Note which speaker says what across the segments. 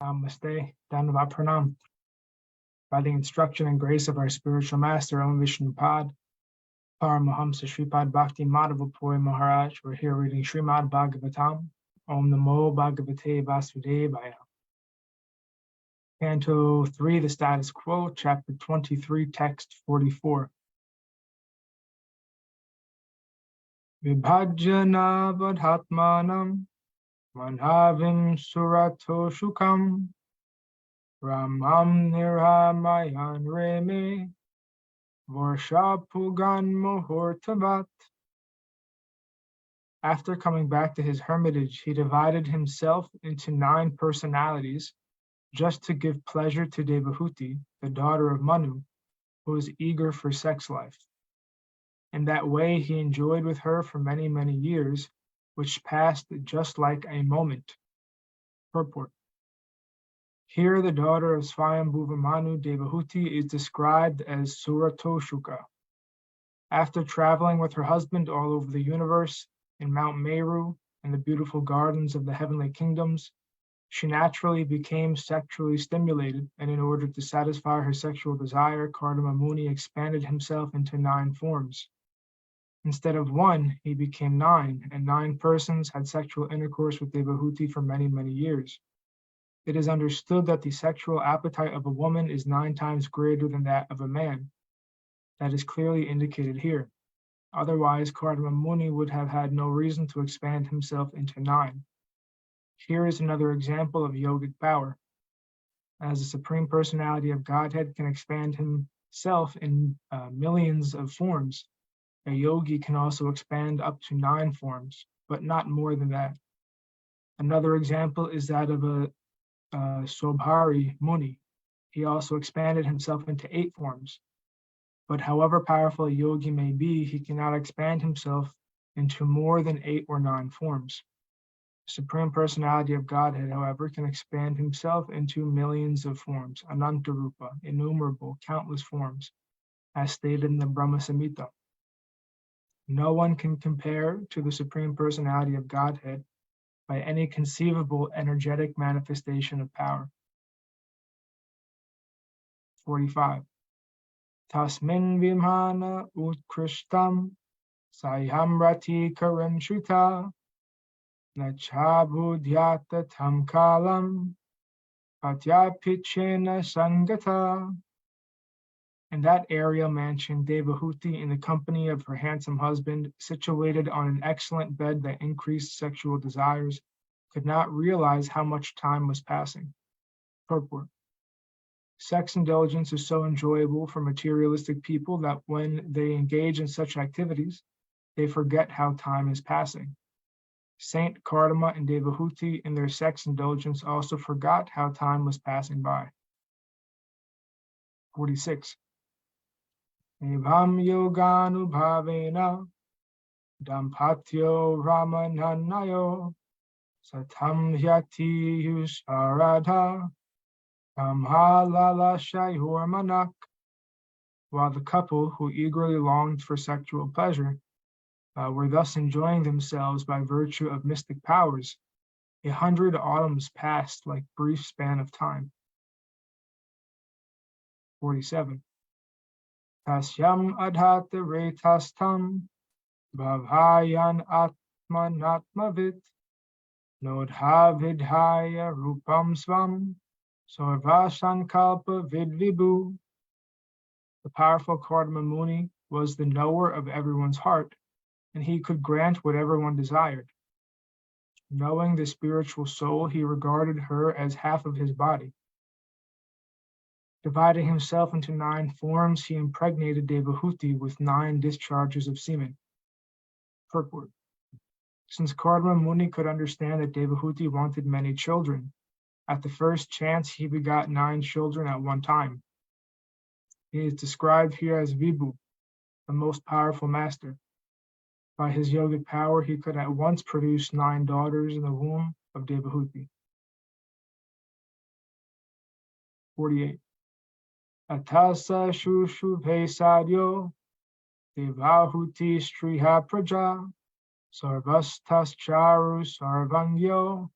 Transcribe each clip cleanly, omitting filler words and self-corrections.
Speaker 1: Namaste, Dandavat Pranam. By the instruction and grace of our spiritual master, Om Vishnupad, Paramahamsa Shripad Bhakti Madhava Puri Maharaj, we're here reading Srimad Bhagavatam. Om Namo Bhagavate Vasudevaya. Canto 3, the Status Quo, Chapter 23, Text 44. Vibhajana Vadhatmanam Manhavim Surato Shukam Ramam Niramayan Reme Varshapugan Muhurtavat. After coming back to his hermitage, he divided himself into 9 personalities just to give pleasure to Devahūti, the daughter of Manu, who was eager for sex life. In that way, he enjoyed with her for many, many years, which passed just like a moment. Purport. Here, the daughter of Swayambhuva Manu, Devahūti, is described as Suratoshuka. After traveling with her husband all over the universe, in Mount Meru, and the beautiful gardens of the heavenly kingdoms, she naturally became sexually stimulated, and in order to satisfy her sexual desire, Kardama Muni expanded himself into 9 forms. Instead of 1, he became 9, and 9 persons had sexual intercourse with Devahūti for many, many years. It is understood that the sexual appetite of a woman is 9 times greater than that of a man. That is clearly indicated here. Otherwise, Kardama Muni would have had no reason to expand himself into 9. Here is another example of yogic power. As the Supreme Personality of Godhead can expand himself in millions of forms, a yogi can also expand up to 9 forms, but not more than that. Another example is that of a Sobhari Muni. He also expanded himself into 8 forms. But however powerful a yogi may be, he cannot expand himself into more than 8 or 9 forms. The Supreme Personality of Godhead, however, can expand himself into millions of forms, Anantarupa, innumerable, countless forms, as stated in the Brahma Samhita. No one can compare to the Supreme Personality of Godhead by any conceivable energetic manifestation of power. 45. Tasmin vimhana utkrishtam sayamrati karanchuta nachabudhyata tam kalam patyapichena sangata. In that aerial mansion, Devahūti, in the company of her handsome husband, situated on an excellent bed that increased sexual desires, could not realize how much time was passing. Purport. Sex indulgence is so enjoyable for materialistic people that when they engage in such activities, they forget how time is passing. Saint Kardama and Devahūti in their sex indulgence also forgot how time was passing by. 46. Evam yoganubhavena dampatyo ramananayo satam hyati yusaradha tamhalala shayurmanak. While the couple who eagerly longed for sexual pleasure were thus enjoying themselves by virtue of mystic powers, 100 autumns passed like brief span of time. 47. Tasyam adhata retastam bhavayan atmanatmavit nodhavidhaya rupam svam sarvasankalpa vidvibhu. The powerful Kardama Muni was the knower of everyone's heart, and he could grant whatever one desired. Knowing the spiritual soul, he regarded her as half of his body. Dividing himself into 9 forms, he impregnated Devahūti with 9 discharges of semen. Purport. Since Kardama Muni could understand that Devahūti wanted many children, at the first chance he begot 9 children at one time. He is described here as Vibhu, the most powerful master. By his yogic power, he could at once produce 9 daughters in the womb of Devahūti. 48. Atasa shushubhe sadyo Devahūti striha praja sarvastas charu sarvangyo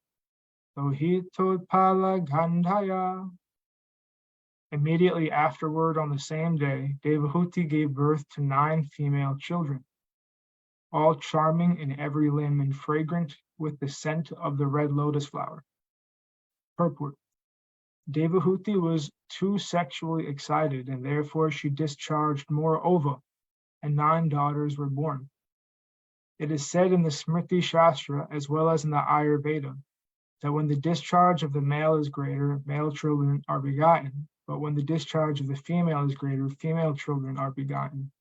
Speaker 1: Lohitotpala Gandhaya. Immediately afterward, on the same day, Devahūti gave birth to 9 female children, all charming in every limb and fragrant with the scent of the red lotus flower. Purport. Devahūti was too sexually excited, and therefore she discharged more ova, and 9 daughters were born. It is said in the Smriti Shastra, as well as in the Ayurveda, that when the discharge of the male is greater, male children are begotten, but when the discharge of the female is greater, female children are begotten.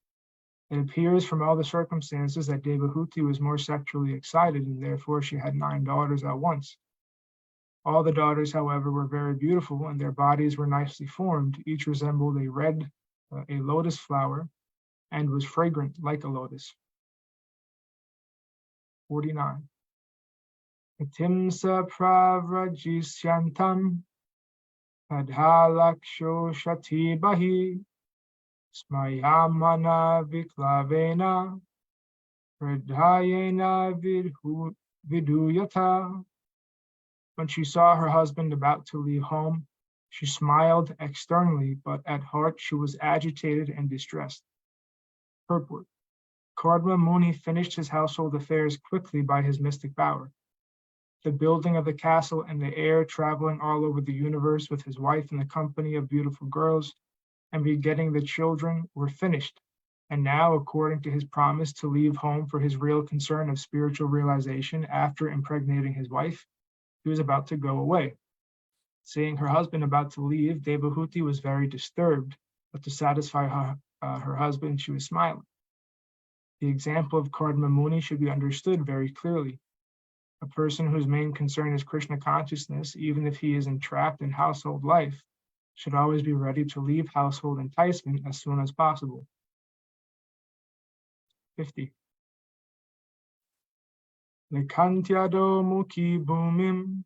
Speaker 1: It appears from all the circumstances that Devahūti was more sexually excited, and therefore she had 9 daughters at once. All the daughters, however, were very beautiful, and their bodies were nicely formed. Each resembled a lotus flower, and was fragrant like a lotus. 49. Atimsa pravrajisyantam padhalaksho shati bahi smayamana viklavena pradhayena viduyata. When she saw her husband about to leave home, she smiled externally, but at heart she was agitated and distressed. Purport. Kardama Muni finished his household affairs quickly by his mystic power. The building of the castle and the air, traveling all over the universe with his wife in the company of beautiful girls, and begetting the children were finished. And now, according to his promise to leave home for his real concern of spiritual realization after impregnating his wife, he was about to go away. Seeing her husband about to leave, Devahūti was very disturbed, but to satisfy her husband, she was smiling. The example of Kardama Muni should be understood very clearly. A person whose main concern is Krishna consciousness, even if he is entrapped in household life, should always be ready to leave household enticement as soon as possible. 50. Nikantyado mukhi bhumim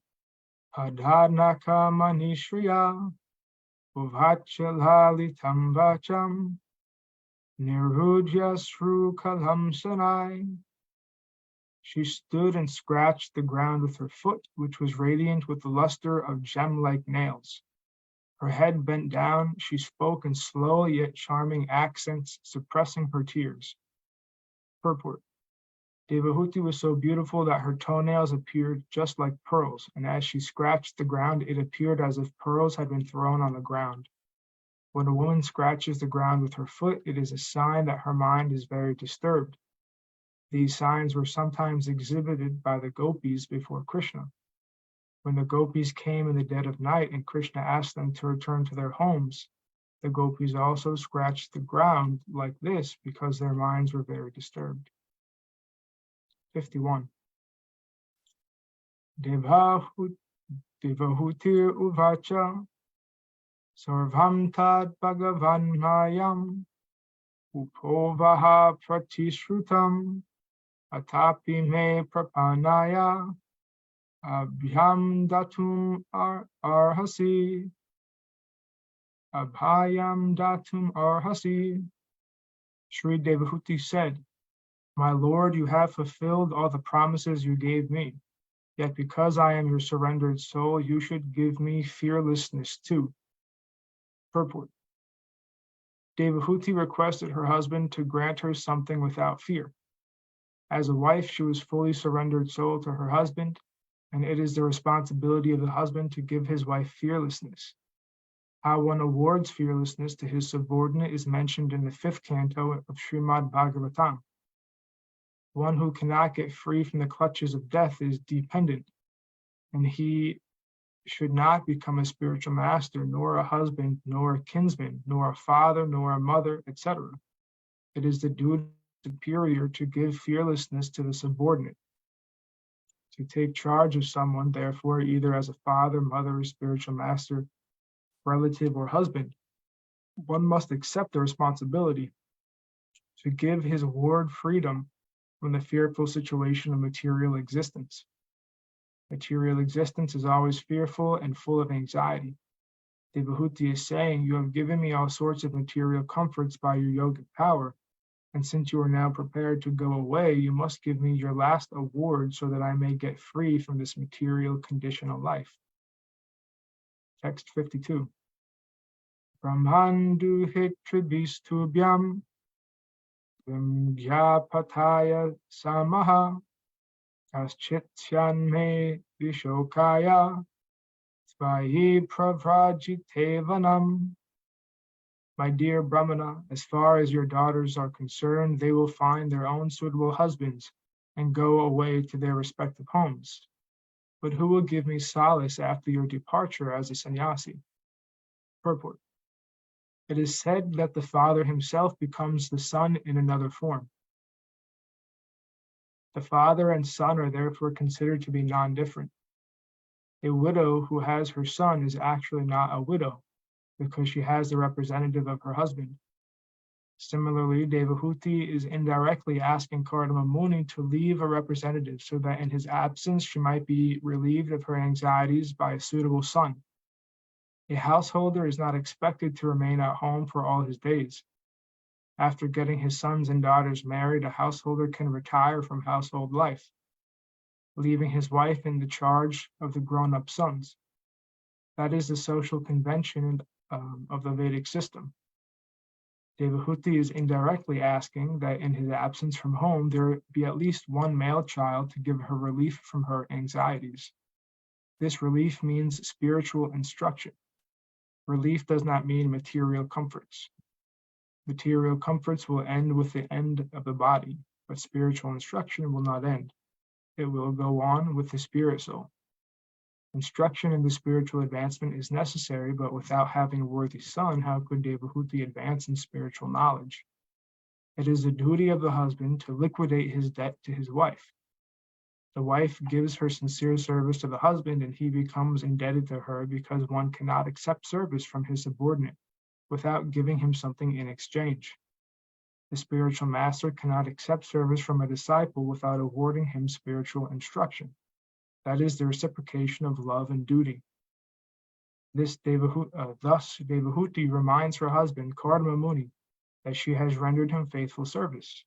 Speaker 1: adhanaka manishriya uvachalhalitam vacham nirudhyasru kalam sanai. She stood and scratched the ground with her foot, which was radiant with the luster of gem-like nails. Her head bent down, she spoke in slow yet charming accents, suppressing her tears. Purport. Devahūti was so beautiful that her toenails appeared just like pearls, and as she scratched the ground, it appeared as if pearls had been thrown on the ground. When a woman scratches the ground with her foot, it is a sign that her mind is very disturbed. These signs were sometimes exhibited by the gopis before Krishna. When the gopis came in the dead of night and Krishna asked them to return to their homes, the gopis also scratched the ground like this because their minds were very disturbed. 51. Devahūti uvacha sarvam tad bhagavan mayam upovaha pratishrutam atapi me prapanaya abhyam datum arhasi abhayam datum arhasi. Sri Devahūti said, "My Lord, you have fulfilled all the promises you gave me. Yet because I am your surrendered soul, you should give me fearlessness too." Purport. Devahūti requested her husband to grant her something without fear. As a wife, she was fully surrendered soul to her husband, and it is the responsibility of the husband to give his wife fearlessness. How one awards fearlessness to his subordinate is mentioned in the 5th canto of Srimad Bhagavatam. One who cannot get free from the clutches of death is dependent, and he should not become a spiritual master, nor a husband, nor a kinsman, nor a father, nor a mother, etc. It is the duty of the superior to give fearlessness to the subordinate. To take charge of someone, therefore, either as a father, mother, spiritual master, relative, or husband, one must accept the responsibility to give his ward freedom from the fearful situation of material existence. Material existence is always fearful and full of anxiety. Devahūti is saying, "You have given me all sorts of material comforts by your yogic power, And since you are now prepared to go away, you must give me your last award so that I may get free from this material conditional life. Text 52. Brahmandu hitribhistubhyam vimgyapataya samaha kaschityanme vishokaya svayi pravrajitevanam. My dear Brahmana, as far as your daughters are concerned, they will find their own suitable husbands and go away to their respective homes. But who will give me solace after your departure as a sannyasi? Purport. It is said that the father himself becomes the son in another form. The father and son are therefore considered to be non-different. A widow who has her son is actually not a widow, because she has the representative of her husband. Similarly, Devahūti is indirectly asking Kardama Muni to leave a representative so that in his absence she might be relieved of her anxieties by a suitable son. A householder is not expected to remain at home for all his days. After getting his sons and daughters married, a householder can retire from household life, leaving his wife in the charge of the grown-up sons. That is the social convention of the Vedic system. Devahūti is indirectly asking that in his absence from home, there be at least one male child to give her relief from her anxieties. This relief means spiritual instruction. Relief does not mean material comforts. Material comforts will end with the end of the body, but spiritual instruction will not end. It will go on with the spirit soul. Instruction in the spiritual advancement is necessary, but without having a worthy son, how could Devahūti advance in spiritual knowledge? It is the duty of the husband to liquidate his debt to his wife. The wife gives her sincere service to the husband, and he becomes indebted to her because one cannot accept service from his subordinate without giving him something in exchange. The spiritual master cannot accept service from a disciple without awarding him spiritual instruction. That is the reciprocation of love and duty. Thus Devahūti reminds her husband, Kardama Muni, that she has rendered him faithful service.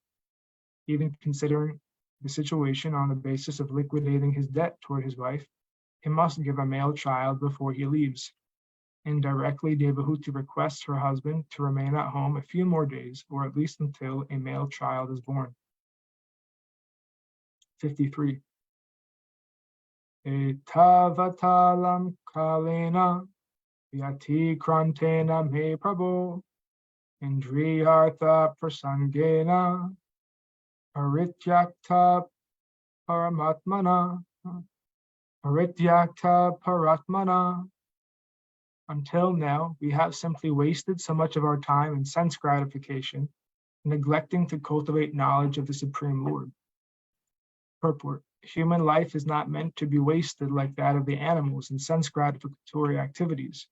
Speaker 1: Even considering the situation on the basis of liquidating his debt toward his wife, he must give a male child before he leaves. Indirectly, Devahūti requests her husband to remain at home a few more days, or at least until a male child is born. 53. Etavatalam kalena yati krantena me prabhu indriyartha prasangena parityakta paratmana. Until now, we have simply wasted so much of our time in sense gratification, neglecting to cultivate knowledge of the Supreme Lord. Purport. Human life is not meant to be wasted like that of the animals in sense gratificatory activities.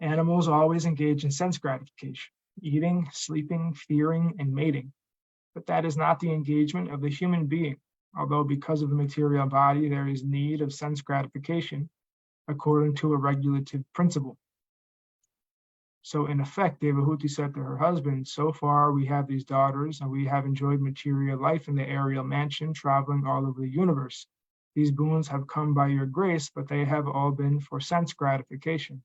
Speaker 1: Animals always engage in sense gratification, eating, sleeping, fearing, and mating. But that is not the engagement of the human being, although because of the material body there is need of sense gratification according to a regulative principle. So in effect, Devahūti said to her husband, so far we have these daughters and we have enjoyed material life in the aerial mansion, traveling all over the universe. These boons have come by your grace, but they have all been for sense gratification.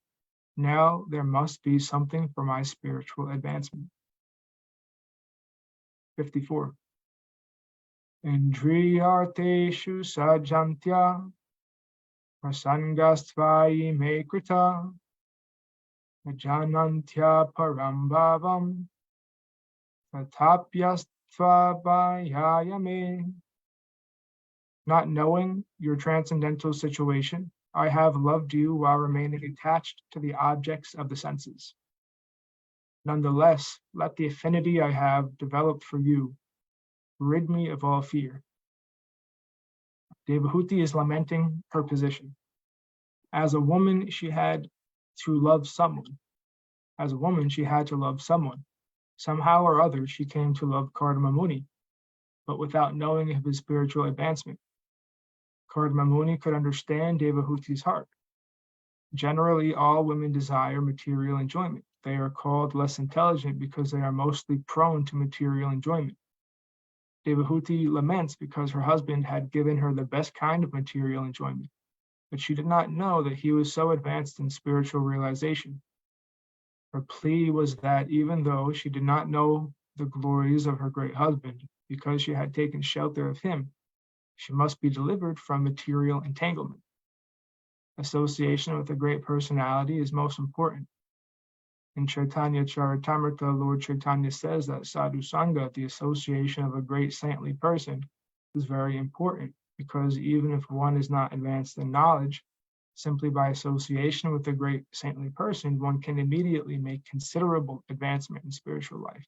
Speaker 1: Now there must be something for my spiritual advancement. 54. Indriyarteshu sajantya prasangastvai me krita Janantya parambhavam tatapyastva bhayayame. Not knowing your transcendental situation, I have loved you while remaining attached to the objects of the senses. Nonetheless, let the affinity I have developed for you rid me of all fear. Devahūti is lamenting her position. As a woman, she had to love someone. As a woman, she had to love someone. Somehow or other, she came to love Kardama Muni, but without knowing of his spiritual advancement. Kardama Muni could understand Devahūti's heart. Generally, all women desire material enjoyment, they are called less intelligent because they are mostly prone to material enjoyment. Devahūti laments because her husband had given her the best kind of material enjoyment, but she did not know that he was so advanced in spiritual realization. Her plea was that even though she did not know the glories of her great husband, because she had taken shelter of him, she must be delivered from material entanglement. Association with a great personality is most important. In Chaitanya Charitamrita, Lord Chaitanya says that sadhu sangha, the association of a great saintly person, is very important because even if one is not advanced in knowledge, simply by association with a great saintly person, one can immediately make considerable advancement in spiritual life.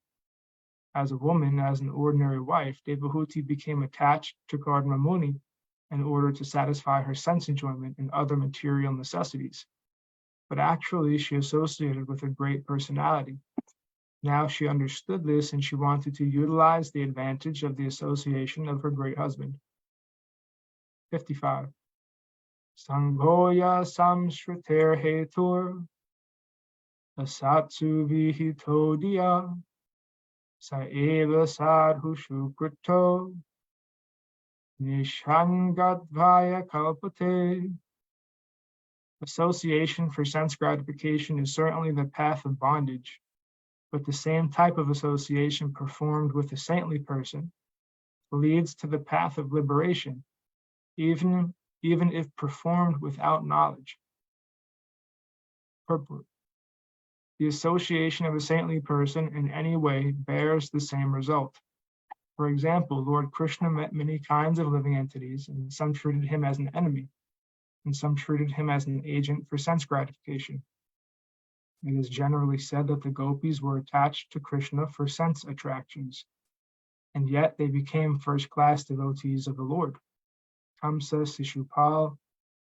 Speaker 1: As a woman, as an ordinary wife, Devahūti became attached to Gardama Muni in order to satisfy her sense enjoyment and other material necessities. But actually, she associated with a great personality. Now she understood this and she wanted to utilize the advantage of the association of her great husband. 55. Sanghoya samshriter hetur asatsu vihitodiya saeva sadhushu krito nishangadvaya kalpate. Association for sense gratification is certainly the path of bondage, but the same type of association performed with a saintly person leads to the path of liberation, even if performed without knowledge. Purport. The association of a saintly person in any way bears the same result. For example, Lord Krishna met many kinds of living entities, and some treated him as an enemy, and some treated him as an agent for sense gratification. It is generally said that the gopis were attached to Krishna for sense attractions, and yet they became first-class devotees of the Lord. Kamsa, Shishupal,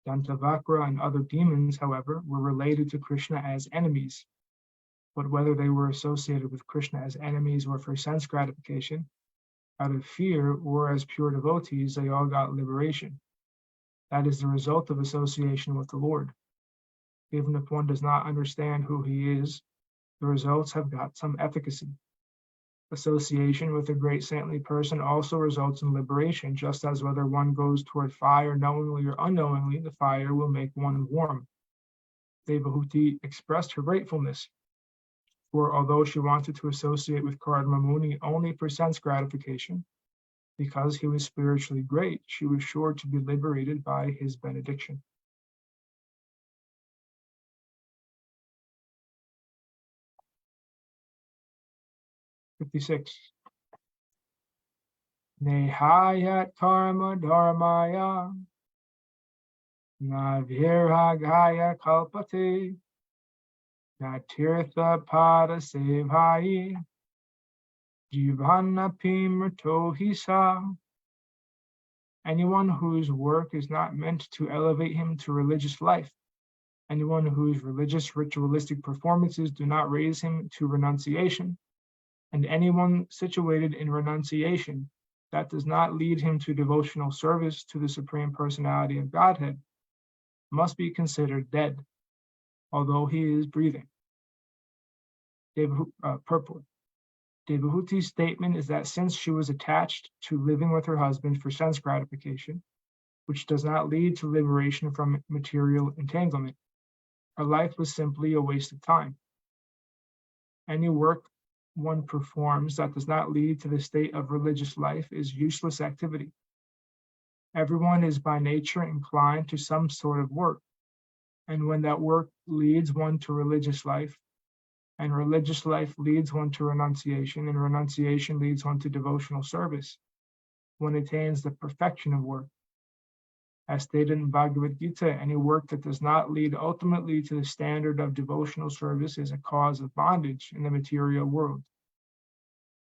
Speaker 1: Dantavakra, and other demons, however, were related to Krishna as enemies. But whether they were associated with Krishna as enemies or for sense gratification, out of fear or as pure devotees, they all got liberation. That is the result of association with the Lord. Even if one does not understand who he is, the results have got some efficacy. Association with a great saintly person also results in liberation, just as whether one goes toward fire knowingly or unknowingly, the fire will make one warm. Devahūti expressed her gratefulness, for although she wanted to associate with Gardama Muni only for sense gratification, because he was spiritually great, she was sure to be liberated by his benediction. "56. Nehayat karma dharmaya naviragaya kalpate natirtha pada sevhayi jivanapi mrto hisa." Anyone whose work is not meant to elevate him to religious life, anyone whose religious ritualistic performances do not raise him to renunciation, and anyone situated in renunciation that does not lead him to devotional service to the Supreme Personality of Godhead must be considered dead, although he is breathing. Purport. Devahūti's statement is that since she was attached to living with her husband for sense gratification, which does not lead to liberation from material entanglement, her life was simply a waste of time. Any work one performs that does not lead to the state of religious life is useless activity. Everyone is by nature inclined to some sort of work, and when that work leads one to religious life, and religious life leads one to renunciation, and renunciation leads one to devotional service, one attains the perfection of work. As stated in Bhagavad Gita, any work that does not lead ultimately to the standard of devotional service is a cause of bondage in the material world.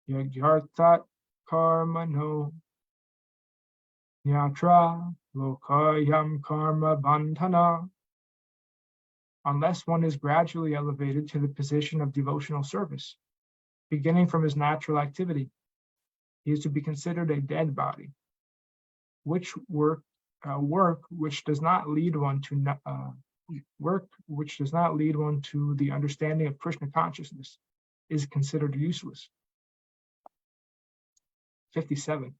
Speaker 1: Yagyartat karmano nyatra lokayam karma bandhana. Unless one is gradually elevated to the position of devotional service, beginning from his natural activity, he is to be considered a dead body. Which work which does not lead one to Work which does not lead one to the understanding of Krishna consciousness is considered useless. 57.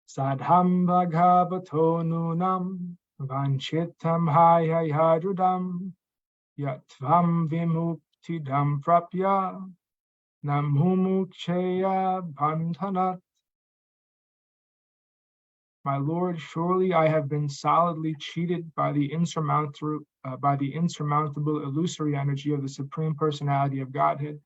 Speaker 1: Sadham bhagavato nunam vanchitam hayayadrudam yatvam vimuktidam prapya namumukcheya bandhanat. My Lord, surely I have been solidly cheated by the insurmountable illusory energy of the Supreme Personality of Godhead.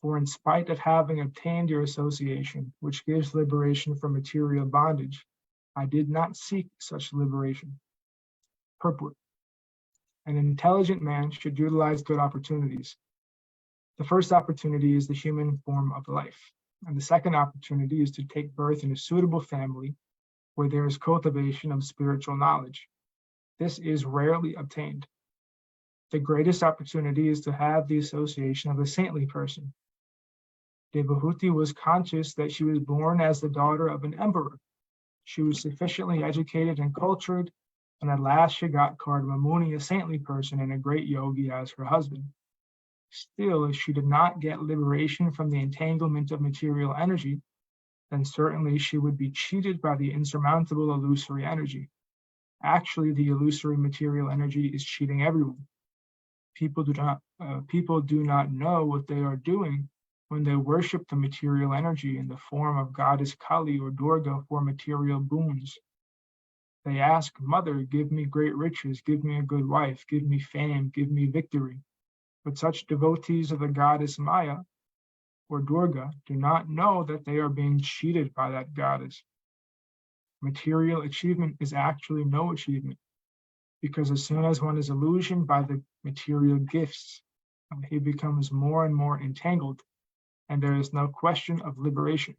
Speaker 1: For in spite of having obtained your association, which gives liberation from material bondage, I did not seek such liberation. Purport. An intelligent man should utilize good opportunities. The first opportunity is the human form of life, and the second opportunity is to take birth in a suitable family where there is cultivation of spiritual knowledge. This is rarely obtained. The greatest opportunity is to have the association of a saintly person. Devahūti was conscious that she was born as the daughter of an emperor. She was sufficiently educated and cultured, and at last she got Kardama Muni, a saintly person and a great yogi, as her husband. Still, if she did not get liberation from the entanglement of material energy, then certainly she would be cheated by the insurmountable illusory energy. Actually, the illusory material energy is cheating everyone. People do not know what they are doing when they worship the material energy in the form of goddess Kali or Durga for material boons. They ask, Mother, give me great riches, give me a good wife, give me fame, give me victory. But such devotees of the goddess Maya or Durga do not know that they are being cheated by that goddess. Material achievement is actually no achievement, because as soon as one is illusioned by the material gifts, he becomes more and more entangled, and there is no question of liberation.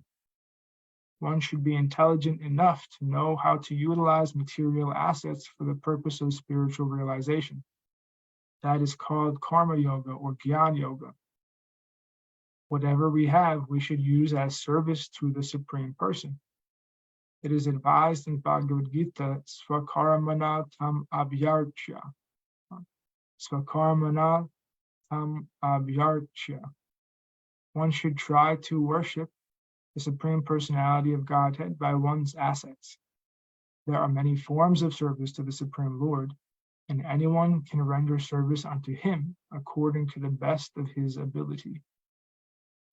Speaker 1: One should be intelligent enough to know how to utilize material assets for the purpose of spiritual realization. That is called karma yoga or jnana yoga. Whatever we have, we should use as service to the Supreme Person. It is advised in Bhagavad Gita, Swakarmana tam abhyarchya. Swakarmana tam abhyarchya. One should try to worship the Supreme Personality of Godhead by one's assets. There are many forms of service to the Supreme Lord, and anyone can render service unto him according to the best of his ability.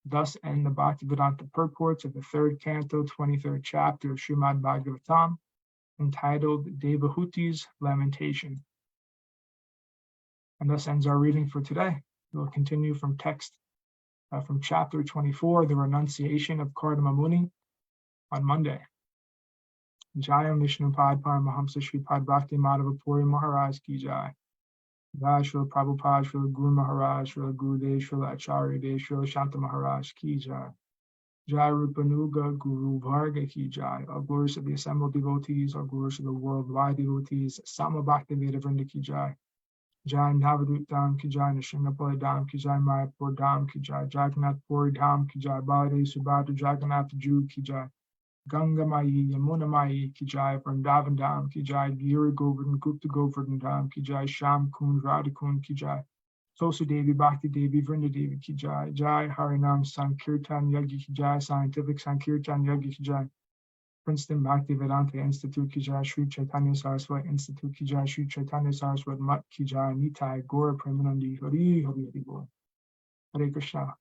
Speaker 1: Thus end the Bhaktivedanta purports of the 3rd Canto, 23rd chapter of Srimad Bhagavatam, entitled Devahūti's Lamentation. And thus ends our reading for today. We will continue from text from chapter 24, the renunciation of Kardama Muni, on Monday. Jayam Vishnu Pad Paramahamsa Shri Pad Bhakti Madhava Puri Maharaj Ki Jai. Jai Srila Prabhupada, Srila Guru Maharaj, Srila Gurudev, Srila Acharya Dev, Srila Shanta Maharaj Ki Jai. Jai Rupanuga Guru Varga Ki Jai. All glories to the assembled devotees, all glories to the worldwide devotees. Sama Bhakti Veda Vrinda Ki Jai. Jai Navadut Dham Ki Jai, Nishingapali Dham Ki Jai, Mayapur Dham Ki Jai, Jagannath Puri Dham Ki Jai, Baladev Subhadra Jagannath Ju Ki Jai. Ganga Mayi, Yamuna Mayi Ki Jai, Vrindavan Dham Ki Jai, Giri Govardhan, Gupta Govardhan Dham Ki Jai, Sham Kund, Radha Kund Ki Jai, Tosu Devi, Bhakti Devi, Vrinda Devi Ki Jai, Jai Harinam Sankirtan Yagi Ki Jai, Scientific Sankirtan Yagi Ki Jai, Princeton Bhakti Vedanta Institute Ki Jai, Sri Chaitanya Saraswati Institute Ki Jai, Sri Chaitanya Saraswati Mat Ki Jai, Nitai, Gaura Premanandi, Hari Hari Hari Bol. Hare Krishna.